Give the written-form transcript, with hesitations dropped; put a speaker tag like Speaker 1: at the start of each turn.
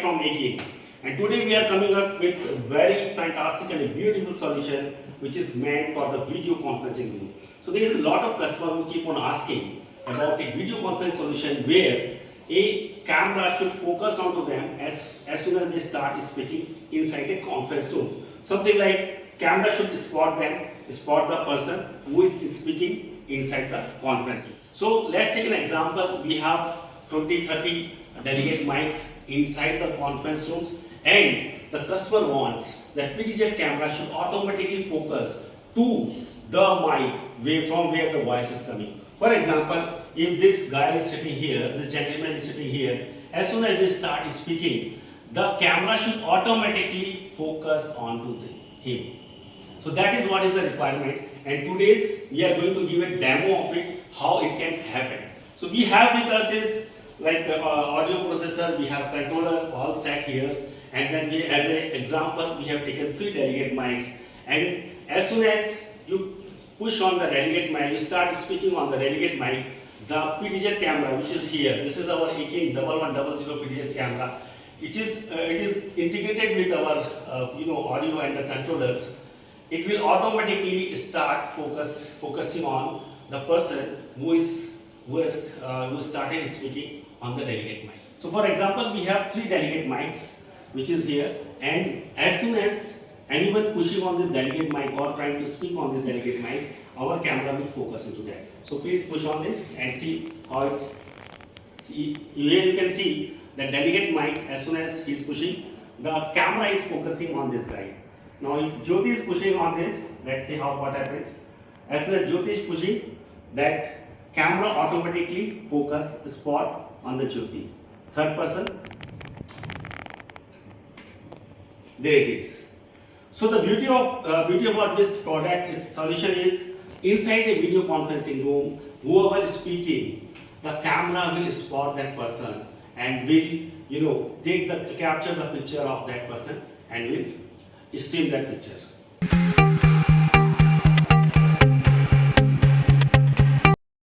Speaker 1: from Ekin, and today we are coming up with a very fantastic and a beautiful solution which is meant for the video conferencing room. So there is a lot of customers who keep on asking about a video conference solution where a camera should focus onto them as soon as they start speaking inside a conference room. Something like camera should spot them, spot the person who is speaking inside the conference room. So let's take an example. We have 20-30 delegate mics inside the conference rooms, and the customer wants that PTZ camera should automatically focus to the mic from where the voice is coming. For example, if this guy is sitting here, this gentleman is sitting here, as soon as they start speaking, the camera should automatically focus onto him. So that is what is the requirement, and today's we are going to give a demo of it, how it can happen. So we have with us is like audio processor, we have controller all set here, and then we, as an example, we have taken 3 delegate mics, and as soon as you push on the delegate mic, you start speaking on the delegate mic, the PTZ camera which is here, this is our Ekin 1100 PTZ camera, it is integrated with our audio and the controllers. It will automatically start focusing on the person who started speaking on the delegate mic. So for example, we have 3 delegate mics which is here, and as soon as anyone pushing on this delegate mic or trying to speak on this delegate mic, our camera will focus into that. So please push on this and see how it. See, here you can see the delegate mic. As soon as he is pushing, the camera is focusing on this guy. Now if Jyoti is pushing on this, let's see what happens. As soon as Jyoti is pushing, that camera automatically focus spot on the Jyoti. Third person. There it is. So the beauty about this product is solution is inside a video conferencing room, whoever is speaking, the camera will spot that person and will capture the picture of that person and will stream that picture.